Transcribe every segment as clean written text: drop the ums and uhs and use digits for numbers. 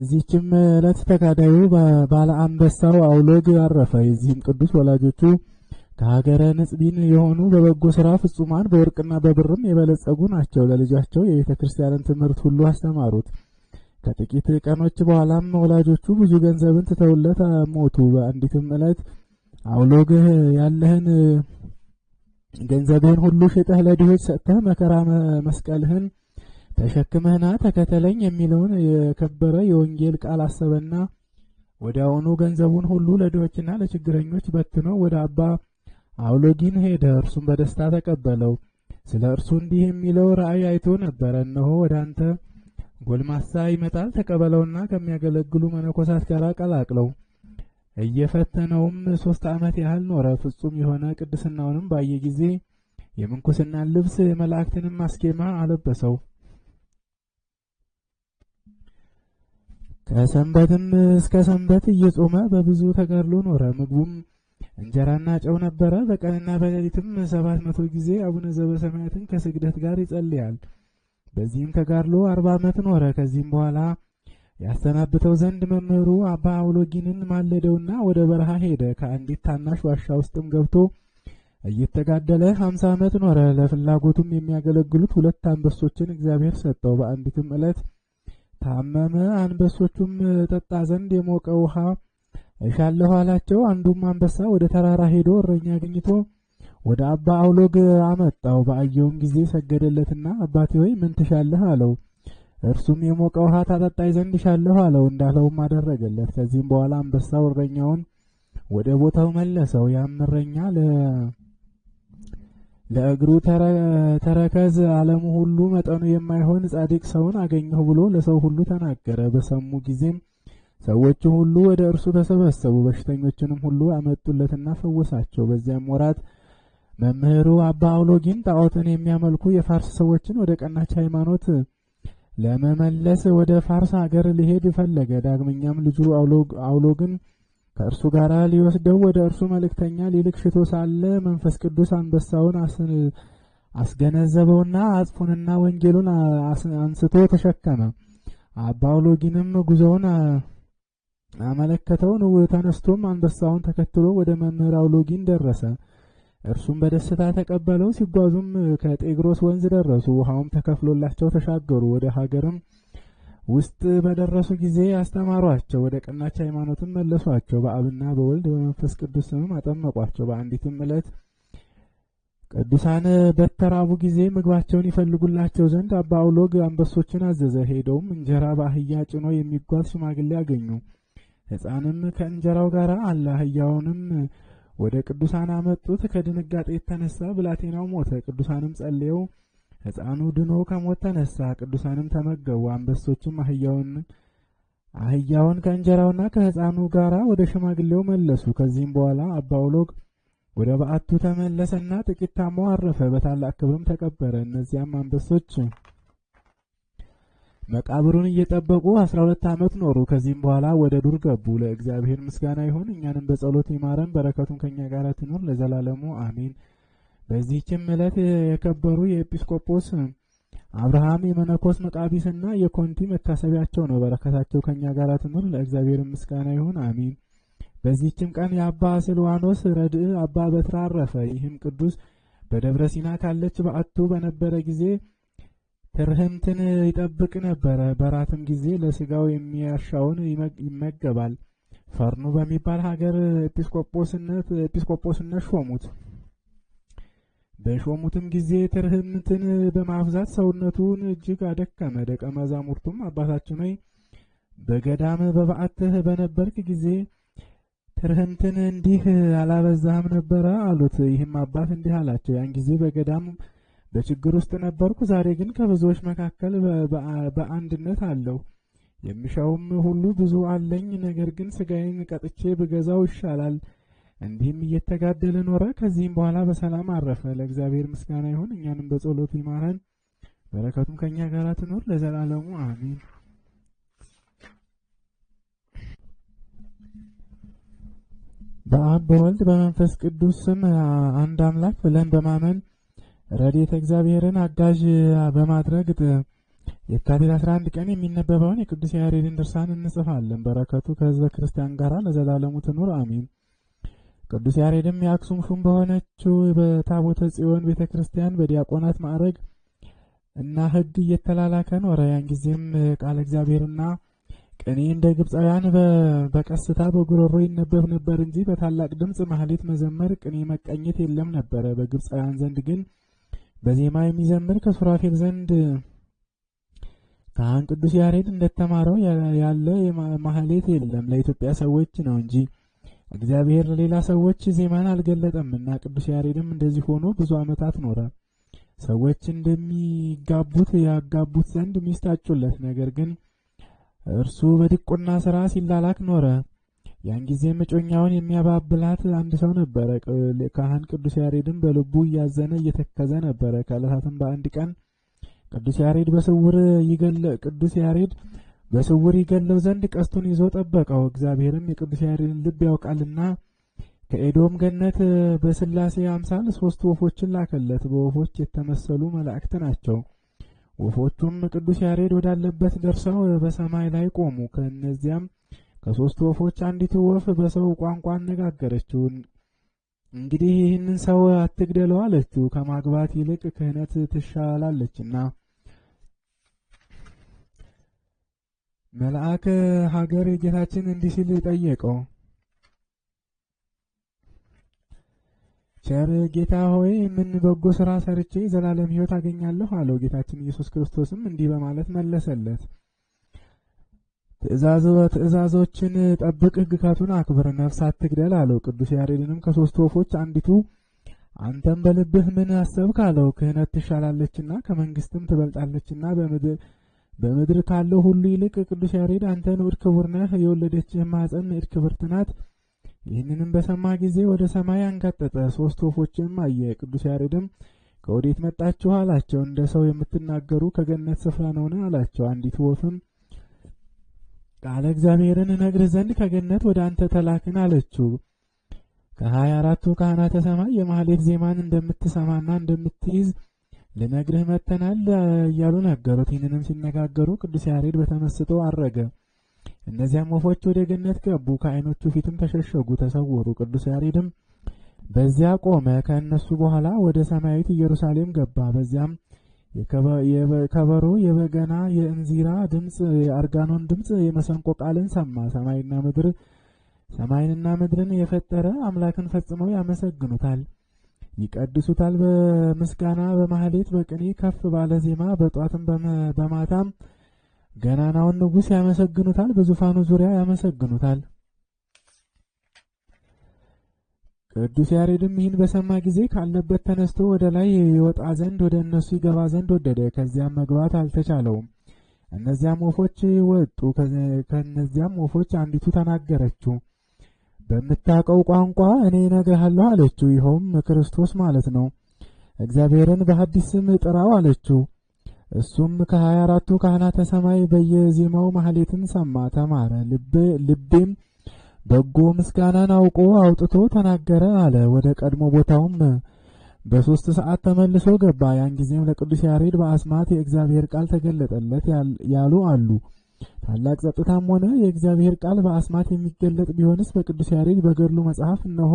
እዚህችም ዕለት ተጋዳዩ ባለ አንበሳው አውሎግ አረፈ። የዚህም ቅዱስ ወላጆቹ ከሀገረ ንጽቢን የሆኑ በበጎ ሥራ ፍጹማን በወርቅና በብርም የበለጸጉ ናቸው። ለልጃቸው የቤተ ክርስቲያንን ትምህርት ሁሉ አስተማሩት። ከጥቂት ቀኖች በኋላም ወላጆቹ ብዙ ገንዘብን ትተውለት ሞቱ። በአንዲትም ዕለት አውሎግ ያለህን ገንዘብህን ሁሉ ሽጠህ ለድሆች ሰጥተህ መከራ መስቀልህን ተሸክመህና ተከተለኝ የሚለውን የከበረ የወንጌል ቃል አሰበና ወዲያውኑ ገንዘቡን ሁሉ ለድሆችና ለችግረኞች በትኖ ወደ አባ አውሎጊን ሄደ። እርሱም በደስታ ተቀበለው። ስለ እርሱ እንዲህ የሚለው ራእይ አይቶ ነበረ። እነሆ ወደ አንተ ጎልማሳ ይመጣል፣ ተቀበለውና ከሚያገለግሉ መነኮሳት ጋር ቀላቅለው። እየፈተነውም 3 ዓመት ያህል ኖረ። ፍጹም የሆነ ቅድስናውንም ባየ ጊዜ የምንኩስናን ልብስ የመላእክትንም አስኬማ አለበሰው። ከሰንበትም እስከ ሰንበት እየጾመ በብዙ ተጋድሎ ኖረ። ምግቡም እንጀራና ጨው ነበረ። በቀንና በሌሊትም 700 ጊዜ አቡነ ዘበሰማያትን ከስግደት ጋር ይጸልያል። በዚህም ተጋድሎ 40 ዓመት ኖረ። ከዚህም በኋላ ያሰናብተው ዘንድ መምህሩ አባ አውሎጊንን ማለደውና ወደ በረሃ ሄደ። ከአንዲት ታናሽ ዋሻ ውስጥም ገብቶ እየተጋደለ 50 ዓመት ኖረ። ለፍላጎቱም የሚያገለግሉት 2 አንበሶችን እግዚአብሔር ሰጠው። በአንዲትም ዕለት ታመመ። አንበሶቹም ጠጣ ዘንድ የሞቀ ውሃ እሻለሁ አላቸው። አንዱም አንበሳ ወደ ተራራ ሄዶ እረኛ አግኝቶ ወደ አባ አውሎግ አመጣው። በአየውም ጊዜ ሰገደለትና አባቴ ሆይ ምን ትሻለህ አለው። እርሱም የሞቀ ውሃ ታጠጣኝ ዘንድ እሻለሁ አለው። እንዳለውም አደረገለት። ከዚህም በኋላ አንበሳው እረኛውን ወደ ቦታው መለሰው። ያም እረኛ ለእግሩ ተረከዝ ዓለሙ ሁሉ መጠኑ የማይሆን ጻድቅ ሰውን አገኘሁ ብሎ ለሰው ሁሉ ተናገረ። በሰሙ ጊዜም ሰዎቹ ሁሉ ወደ እርሱ ተሰበሰቡ። በሽተኞችንም ሁሉ አመጡለትና ፈወሳቸው። በዚያም ወራት መምህሩ አባ አውሎጊን ጣዖትን የሚያመልኩ የፋርስ ሰዎችን ወደ ቀናች ሃይማኖት ለመመለስ ወደ ፋርስ ሀገር ሊሄድ ፈለገ። ዳግመኛም ልጁ አውሎግን ከእርሱ ጋር ሊወስደው ወደ እርሱ መልእክተኛ ሊልክ ሽቶ ሳለ መንፈስ ቅዱስ አንበሳውን አስገነዘበውና አጽፉንና ወንጌሉን አንስቶ ተሸከመ። አባ አውሎጊንም ጉዞውን አመለከተው። ተነስቶም አንበሳውን ተከትሎ ወደ መምህር አውሎጊን ደረሰ። እርሱም በደስታ ተቀበለው። ሲጓዙም ከጤግሮስ ወንዝ ደረሱ። ውሃውም ተከፍሎላቸው ተሻገሩ። ወደ ሀገርም ውስጥ በደረሱ ጊዜ አስተማሯቸው። ወደ ቀናች ሃይማኖትም መለሷቸው። በአብና በወልድ በመንፈስ ቅዱስ ስምም አጠመቋቸው። በአንዲትም ዕለት ቅዱሳን በተራቡ ጊዜ ምግባቸውን ይፈልጉላቸው ዘንድ አባ አውሎግ አንበሶችን አዘዘ። ሄደውም እንጀራ በአህያ ጭኖ የሚጓዝ ሽማግሌ አገኙ። ሕፃንም ከእንጀራው ጋር አለ። አህያውንም ወደ ቅዱሳን አመጡት። ከድንጋጤ የተነሳ ብላቴናው ሞተ። ቅዱሳንም ጸልየው ሕፃኑ ድኖ ከሞት ተነሳ። ቅዱሳንም ተመገቡ። አንበሶችም አህያውን ከእንጀራውና ከሕፃኑ ጋር ወደ ሽማግሌው መለሱ። ከዚህም በኋላ አባ አውሎግ ወደ በዓቱ ተመለሰና ጥቂት ታሞ አረፈ። በታላቅ ክብርም ተቀበረ። እነዚያም አንበሶች መቃብሩን እየጠበቁ 12 ዓመት ኖሩ። ከዚህም በኋላ ወደ ዱር ገቡ። ለእግዚአብሔር ምስጋና ይሁን፣ እኛንም በጸሎት ይማረን፣ በረከቱም ከኛ ጋር ትኑር ለዘላለሙ አሜን። በዚህችም ዕለት የከበሩ የኤጲስቆጶስ አብርሃም የመነኮስ መቃቢስና የኮንቲ መታሰቢያቸው ነው። በረከታቸው ከኛ ጋር ትኑር ለእግዚአብሔር ምስጋና ይሁን አሜን። በዚህችም ቀን የአባ ስልዋኖስ ረድእ አባ በትራ አረፈ። ይህም ቅዱስ በደብረ ሲና ካለች በዓቱ በነበረ ጊዜ ትርህምትን ይጠብቅ ነበረ። በራትም ጊዜ ለስጋው የሚያሻውን ይመገባል። ፈርኑ በሚባል ሀገር ኤጲስቆጶስነት ሾሙት። በሾሙትም ጊዜ ትርህምትን በማብዛት ሰውነቱን እጅግ አደከመ። ደቀ መዛሙርቱም አባታችን ሆይ በገዳም በበዓትህ በነበርክ ጊዜ ትርህምትን እንዲህ አላበዛህም ነበረ አሉት። ይህም አባት እንዲህ አላቸው፣ ያን ጊዜ በገዳም በችግር ውስጥ ነበርኩ። ዛሬ ግን ከብዙዎች መካከል በአንድነት አለሁ። የሚሻውም ሁሉ ብዙ አለኝ። ነገር ግን ስጋዬን ቀጥቼ ብገዛው ይሻላል። እንዲህም እየተጋደለ ኖረ። ከዚህም በኋላ በሰላም አረፈ። ለእግዚአብሔር ምስጋና ይሁን፣ እኛንም በጸሎቱ ይማረን፣ በረከቱም ከኛ ጋር ትኖር ለዘላለሙ አሜን። በአብ በወልድ በመንፈስ ቅዱስ ስም አንድ አምላክ ብለን በማመን ረድኤተ እግዚአብሔርን አጋዥ በማድረግ የካቲት 11 ቀን የሚነበበውን የቅዱስ ያሬድን ድርሳን እንጽፋለን። በረከቱ ከሕዝበ ክርስቲያን ጋር ለዘላለሙ ትኑር አሜን። ቅዱስ ያሬድም የአክሱም ሹም በሆነችው በታቦተ ጽዮን ቤተክርስቲያን በዲያቆናት ማዕረግ እና ሕግ እየተላላከ ኖረ። ያን ጊዜም ቃለ እግዚአብሔርና ቅኔ እንደ ግብፃውያን በቀስታ በጉሮሮ ይነበብ ነበር እንጂ በታላቅ ድምፅ ማህሌት መዘመር፣ ቅኔ መቀኘት የለም ነበረ። በግብፃውያን ዘንድ ግን በዜማ የሚዘምር ከሱራፌል ዘንድ ካህን ቅዱስ ያሬድ እንደተማረው ያለ ማህሌት የለም፣ ለኢትዮጵያ ሰዎች ነው እንጂ እግዚአብሔር ለሌላ ሰዎች ዜማን አልገለጠምና። ቅዱስ ያሬድም እንደዚህ ሆኖ ብዙ ዓመታት ኖረ። ሰዎች እንደሚጋቡት ያጋቡት ዘንድ ሚስት አጩለት። ነገር ግን እርሱ በድቁና ሥራ ሲላላክ ኖረ። ያን ጊዜም እጮኛውን የሚያባብላት አንድ ሰው ነበረ። ካህን ቅዱስ ያሬድም በልቡ እያዘነ እየተከዘ ነበረ። ከዕለታትም በአንድ ቀን ቅዱስ ያሬድ በስውር ይገለው ዘንድ ቀስቱን ይዞ ጠበቀው። እግዚአብሔርም የቅዱስ ያሬድን ልብ ያውቃልና ከኤዶም ገነት በስላሴ አምሳል 3 ወፎችን ላከለት። በወፎች የተመሰሉ መላእክት ናቸው። ወፎቹም ቅዱስ ያሬድ ወዳለበት ደርሰው በሰማይ ላይ ቆሙ። ከእነዚያም ከ3 ወፎች አንዲቱ ወፍ በሰው ቋንቋ አነጋገረችው። እንግዲህ ይህንን ሰው አትግደለው አለችው፣ ከማግባት ይልቅ ክህነት ትሻላለችና። መልአከ ሀገር ጌታችን እንዲህ ሲል ጠየቀው፣ ቸር ጌታ ሆይ ምን በጎ ሥራ ሰርቼ ዘላለም ሕይወት አገኛለሁ አለው። ጌታችን ኢየሱስ ክርስቶስም እንዲህ በማለት መለሰለት፣ ትእዛዞችን ጠብቅ፣ ሕግጋቱን አክብር፣ ነፍስ አትግደል አለው። ቅዱስ ያሬድንም ከ3 ወፎች አንዲቱ አንተም በልብህ ምን አሰብክ አለው። ክህነት ትሻላለችና ከመንግስትም ትበልጣለችና በምድር ካለው ሁሉ ይልቅ ቅዱስ ያሬድ አንተ ንዑድ ክቡር ነህ፣ የወለደችህ ማኅፀን ንዕድ ክብርት ናት። ይህንንም በሰማ ጊዜ ወደ ሰማይ አንጋጠጠ፣ 3 ወፎችንም አየ። ቅዱስ ያሬድም ከወዴት መጣችሁ አላቸው። እንደ ሰው የምትናገሩ ከገነት ስፍራ ነውን አላቸው። አንዲቱ ወፍም ቃለ እግዚአብሔርን እነግርህ ዘንድ ከገነት ወደ አንተ ተላክን አለችው። ከ24ቱ ካህናተ ሰማይ የማህሌት ዜማን እንደምትሰማና እንደምትይዝ ልነግርህ መጥተናል እያሉ ነገሩት። ይህንንም ሲነጋገሩ ቅዱስ ያሬድ በተመስጦ አረገ። እነዚያም ወፎች ወደ ገነት ገቡ፣ ከዓይኖቹ ፊትም ተሸሸጉ፣ ተሰወሩ። ቅዱስ ያሬድም በዚያ ቆመ። ከእነሱ በኋላ ወደ ሰማያዊት ኢየሩሳሌም ገባ። በዚያም የከበሮ፣ የበገና፣ የእንዚራ ድምፅ፣ የአርጋኖን ድምፅ፣ የመሰንቆ ቃልን ሰማ። ሰማይንና ምድርን የፈጠረ አምላክን ፈጽመው ያመሰግኑታል፣ ይቀድሱታል። በምስጋና በማህሌት በቅኔ ከፍ ባለ ዜማ በጧትም በማታም ገናናውን ንጉሥ ያመሰግኑታል፣ በዙፋኑ ዙሪያ ያመሰግኑታል። ቅዱስ ያሬድም ይህን በሰማ ጊዜ ካለበት ተነስቶ ወደ ላይ ይወጣ ዘንድ ወደ እነሱ ይገባ ዘንድ ወደደ። ከዚያም መግባት አልተቻለውም። እነዚያም ወፎች ወጡ። ከእነዚያም ወፎች አንዲቱ ተናገረችው፣ በምታውቀው ቋንቋ እኔ እነግርሃለሁ አለችው። ይኸውም ክርስቶስ ማለት ነው። እግዚአብሔርን በሐዲስ ስም ጥራው አለችው። እሱም ከ24ቱ ካህናተ ሰማይ በየዜማው ማህሌትን ሰማ፣ ተማረ። ልቤም በጎ ምስጋናን አውጥቶ ተናገረ አለ። ወደ ቀድሞ ቦታውም በ3 ሰዓት ተመልሶ ገባ። ያን ጊዜም ለቅዱስ ያሬድ በአስማት የእግዚአብሔር ቃል ተገለጠለት ያሉ አሉ። ታላቅ ጸጥታም ሆነ። የእግዚአብሔር ቃል በአስማት የሚገለጥ ቢሆንስ በቅዱስ ያሬድ በገድሉ መጽሐፍ እነሆ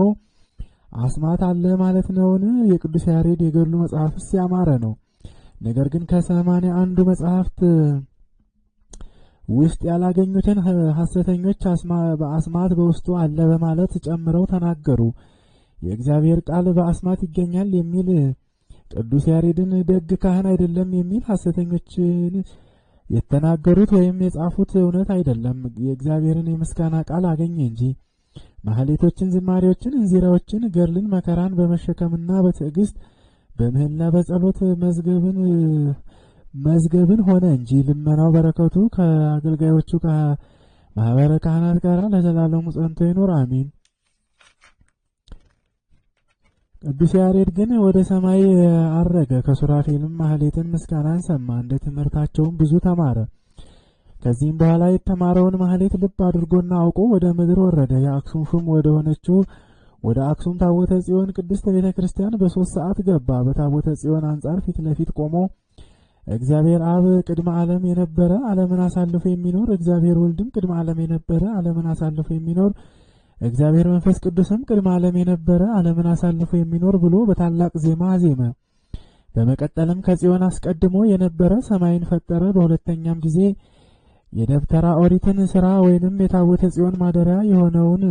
አስማት አለ ማለት ነውን? የቅዱስ ያሬድ የገድሉ መጽሐፍስ ያማረ ነው። ነገር ግን ከ81 መጽሐፍት ውስጥ ያላገኙትን ሐሰተኞች በአስማት በውስጡ አለ በማለት ጨምረው ተናገሩ። የእግዚአብሔር ቃል በአስማት ይገኛል የሚል ቅዱስ ያሬድን ደግ ካህን አይደለም የሚል ሐሰተኞችን የተናገሩት ወይም የጻፉት እውነት አይደለም። የእግዚአብሔርን የምስጋና ቃል አገኘ እንጂ ማህሌቶችን፣ ዝማሬዎችን፣ እንዚራዎችን፣ ገድልን፣ መከራን በመሸከምና በትዕግስት በምህላ በጸሎት መዝገብን ሆነ እንጂ። ልመናው በረከቱ ከአገልጋዮቹ ከማህበረ ካህናት ጋር ለዘላለሙ ጸንቶ ይኖር አሜን። ቅዱስ ያሬድ ግን ወደ ሰማይ አረገ። ከሱራፌልም ማህሌትን ምስጋናን ሰማ። እንደ ትምህርታቸውም ብዙ ተማረ። ከዚህም በኋላ የተማረውን ማህሌት ልብ አድርጎና አውቆ ወደ ምድር ወረደ። የአክሱም ሹም ወደ ሆነችው ወደ አክሱም ታቦተ ጽዮን ቅድስት ቤተ ክርስቲያን በ3 ሰዓት ገባ። በታቦተ ጽዮን አንጻር ፊት ለፊት ቆሞ እግዚአብሔር አብ ቅድመ ዓለም የነበረ ዓለምን አሳልፎ የሚኖር፣ እግዚአብሔር ወልድም ቅድመ ዓለም የነበረ ዓለምን አሳልፎ የሚኖር፣ እግዚአብሔር መንፈስ ቅዱስም ቅድመ ዓለም የነበረ ዓለምን አሳልፎ የሚኖር ብሎ በታላቅ ዜማ አዜመ። በመቀጠልም ከጽዮን አስቀድሞ የነበረ ሰማይን ፈጠረ። በሁለተኛም ጊዜ የደብተራ ኦሪትን ሥራ ወይንም የታቦተ ጽዮን ማደሪያ የሆነውን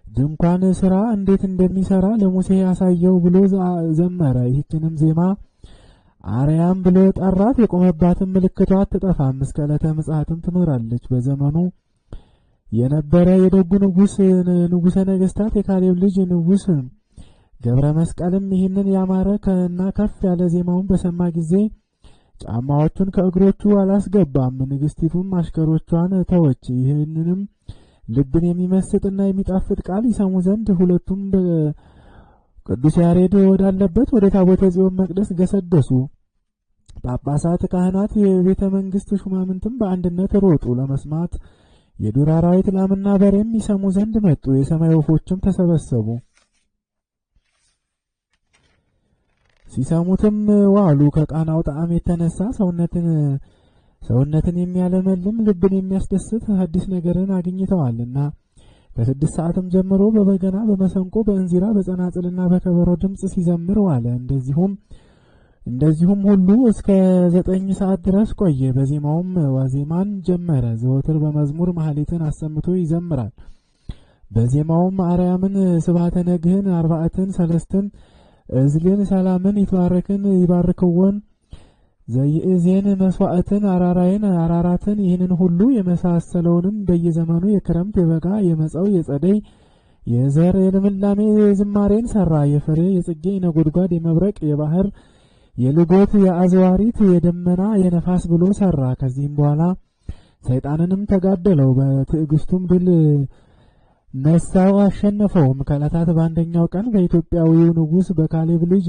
ድንኳን ሥራ እንዴት እንደሚሠራ ለሙሴ ያሳየው ብሎ ዘመረ። ይህችንም ዜማ አርያም ብሎ ጠራት። የቆመባትን ምልክቷ አትጠፋም፣ እስከ ዕለተ ምጽአትም ትኖራለች። በዘመኑ የነበረ የደጉ ንጉሠ ነገሥታት የካሌብ ልጅ ንጉሥ ገብረ መስቀልም ይህንን ያማረ እና ከፍ ያለ ዜማውን በሰማ ጊዜ ጫማዎቹን ከእግሮቹ አላስገባም። ንግሥቲቱም አሽከሮቿን ተወች። ይህንንም ልብን የሚመስጥና የሚጣፍጥ ቃል ይሰሙ ዘንድ ሁለቱም ቅዱስ ያሬድ ወዳለበት ወደ ታቦተ ጽዮን መቅደስ ገሰገሱ። ጳጳሳት፣ ካህናት፣ የቤተ መንግሥት ሹማምንትም በአንድነት ሮጡ። ለመስማት የዱር አራዊት ላምና በሬም ይሰሙ ዘንድ መጡ። የሰማይ ወፎችም ተሰበሰቡ፣ ሲሰሙትም ዋሉ። ከቃናው ጣዕም የተነሳ ሰውነትን የሚያለመልም ልብን የሚያስደስት አዲስ ነገርን አግኝተዋልና ከ6 ሰዓትም ጀምሮ በበገና በመሰንቆ በእንዚራ በጸናጽልና በከበሮ ድምፅ ሲዘምር ዋለ። እንደዚሁም ሁሉ እስከ 9 ሰዓት ድረስ ቆየ። በዜማውም ዋዜማን ጀመረ። ዘወትር በመዝሙር ማህሌትን አሰምቶ ይዘምራል። በዜማውም አርያምን፣ ስብሐተ ነግህን፣ አርባዕትን፣ ሰለስትን፣ እዝልን፣ ሰላምን፣ ይትባረክን፣ ይባርክዎን፣ ዘይእዜን፣ መስዋዕትን፣ አራራይን፣ አራራትን ይህንን ሁሉ የመሳሰለውንም በየዘመኑ የክረምት፣ የበጋ፣ የመጸው፣ የጸደይ፣ የዘር፣ የልምላሜ ዝማሬን ሰራ። የፍሬ፣ የጽጌ፣ የነጎድጓድ፣ የመብረቅ፣ የባህር፣ የልጎት፣ የአዝዋሪት፣ የደመና፣ የነፋስ ብሎ ሰራ። ከዚህም በኋላ ሰይጣንንም ተጋደለው፣ በትዕግስቱም ድል ነሳው፣ አሸነፈውም። ከዕለታት በአንደኛው ቀን በኢትዮጵያዊው ንጉሥ በካሌብ ልጅ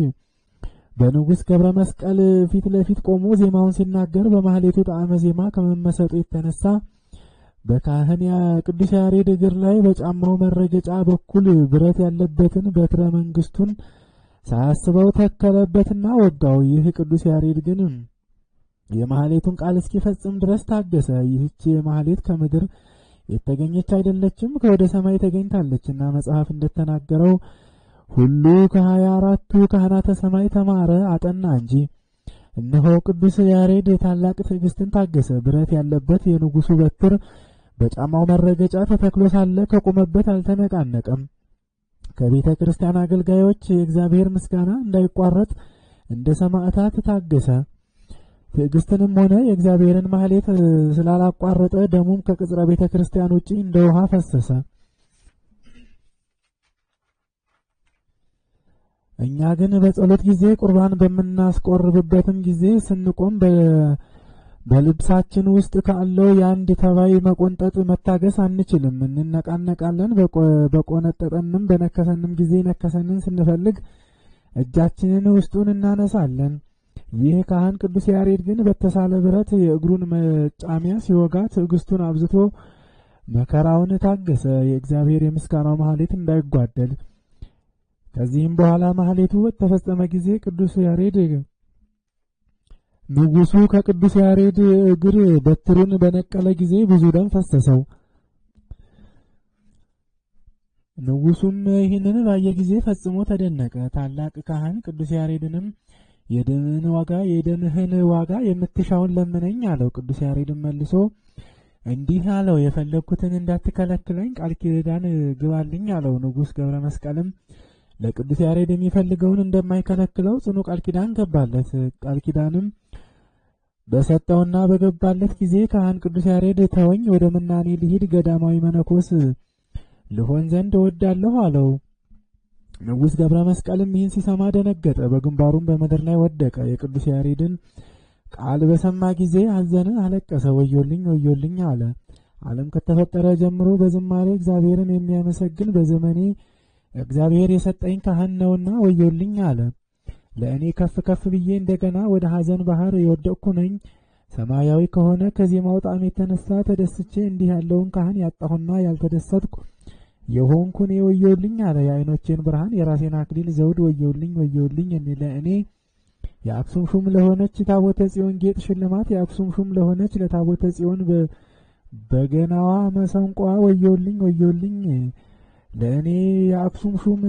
በንጉሥ ገብረ መስቀል ፊት ለፊት ቆሞ ዜማውን ሲናገር በማህሌቱ ጣዕመ ዜማ ከመመሰጡ የተነሳ በካህን ቅዱስ ያሬድ እግር ላይ በጫማው መረገጫ በኩል ብረት ያለበትን በትረ መንግስቱን ሳያስበው ተከለበትና ወጋው። ይህ ቅዱስ ያሬድ ግን የማህሌቱን ቃል እስኪፈጽም ድረስ ታገሰ። ይህች ማህሌት ከምድር የተገኘች አይደለችም፣ ከወደ ሰማይ ተገኝታለችና መጽሐፍ እንደተናገረው ሁሉ ከ24ቱ ካህናተ ሰማይ ተማረ አጠና እንጂ። እነሆ ቅዱስ ያሬድ ታላቅ ትዕግስትን ታገሰ። ብረት ያለበት የንጉሱ በትር በጫማው መረገጫ ተተክሎ ሳለ ከቆመበት አልተነቃነቀም። ከቤተ ክርስቲያን አገልጋዮች የእግዚአብሔር ምስጋና እንዳይቋረጥ እንደ ሰማዕታት ታገሰ። ትዕግስትንም ሆነ የእግዚአብሔርን ማህሌት ስላላቋረጠ ደሙም ከቅጽረ ቤተ ክርስቲያን ውጪ እንደ ውሃ ፈሰሰ። እኛ ግን በጸሎት ጊዜ ቁርባን በምናስቆርብበትም ጊዜ ስንቆም በልብሳችን ውስጥ ካለው የአንድ ተባይ መቆንጠጥ መታገስ አንችልም። እንነቃነቃለን። በቆነጠጠንም በነከሰንም ጊዜ ነከሰንን ስንፈልግ እጃችንን ውስጡን እናነሳለን። ይህ ካህን ቅዱስ ያሬድ ግን በተሳለ ብረት የእግሩን መጫሚያ ሲወጋ ትዕግስቱን አብዝቶ መከራውን ታገሰ፣ የእግዚአብሔር የምስጋናው ማህሌት እንዳይጓደል። ከዚህም በኋላ ማህሌቱ በተፈጸመ ጊዜ ቅዱስ ያሬድ ንጉሱ ከቅዱስ ያሬድ እግር በትሩን በነቀለ ጊዜ ብዙ ደም ፈሰሰው። ንጉሱም ይህንን ባየ ጊዜ ፈጽሞ ተደነቀ። ታላቅ ካህን ቅዱስ ያሬድንም የደምህን ዋጋ የምትሻውን ለምነኝ አለው። ቅዱስ ያሬድም መልሶ እንዲህ አለው፣ የፈለግኩትን እንዳትከለክለኝ ቃል ኪዳን ግባልኝ አለው። ንጉሥ ገብረ መስቀልም ለቅዱስ ያሬድ የሚፈልገውን እንደማይከለክለው ጽኑ ቃል ኪዳን ገባለት። ቃል ኪዳንም በሰጠውና በገባለት ጊዜ ካህን ቅዱስ ያሬድ ተወኝ፣ ወደ ምናኔ ልሂድ፣ ገዳማዊ መነኮስ ልሆን ዘንድ እወዳለሁ አለው። ንጉሥ ገብረ መስቀልም ይህን ሲሰማ ደነገጠ፣ በግንባሩም በምድር ላይ ወደቀ። የቅዱስ ያሬድን ቃል በሰማ ጊዜ አዘነ፣ አለቀሰ። ወዮልኝ ወዮልኝ አለ። ዓለም ከተፈጠረ ጀምሮ በዝማሬ እግዚአብሔርን የሚያመሰግን በዘመኔ እግዚአብሔር የሰጠኝ ካህን ነውና ወዮልኝ አለ። ለእኔ ከፍ ከፍ ብዬ እንደገና ወደ ሐዘን ባህር የወደቅኩ ነኝ። ሰማያዊ ከሆነ ከዜማው ጣዕም የተነሳ ተደስቼ እንዲህ ያለውን ካህን ያጣሁና ያልተደሰትኩ የሆንኩ እኔ ወዮልኝ አለ። የዓይኖቼን ብርሃን የራሴን አክሊል ዘውድ ወዮልኝ ወዮልኝ ለእኔ የአክሱም ሹም ለሆነች ታቦተ ጽዮን ጌጥ ሽልማት የአክሱም ሹም ለሆነች ለታቦተ ጽዮን በገናዋ መሰንቋ ወዮልኝ ወዮልኝ ለእኔ የአክሱም ሹም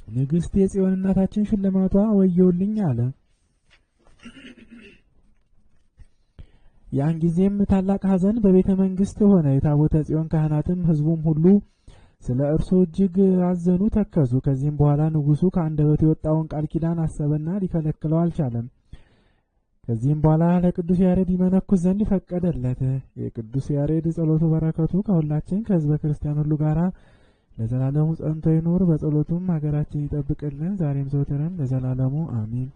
ንግሥት የጽዮን እናታችን ሽልማቷ ወዮልኝ አለ። ያን ጊዜም ታላቅ ሐዘን በቤተ መንግሥት ሆነ። የታቦተ ጽዮን ካህናትም ሕዝቡም ሁሉ ስለ እርሱ እጅግ አዘኑ፣ ተከዙ። ከዚህም በኋላ ንጉሡ ከአንደበቱ የወጣውን ቃል ኪዳን አሰበና ሊከለክለው አልቻለም። ከዚህም በኋላ ለቅዱስ ያሬድ ይመነኩስ ዘንድ ፈቀደለት። የቅዱስ ያሬድ ጸሎቱ በረከቱ ከሁላችን ከሕዝበ ክርስቲያን ሁሉ ጋራ ለዘላለሙ ጸንቶ ይኑር። በጸሎቱም ሀገራችን ይጠብቅልን ዛሬም ዘወትርም ለዘላለሙ አሚን።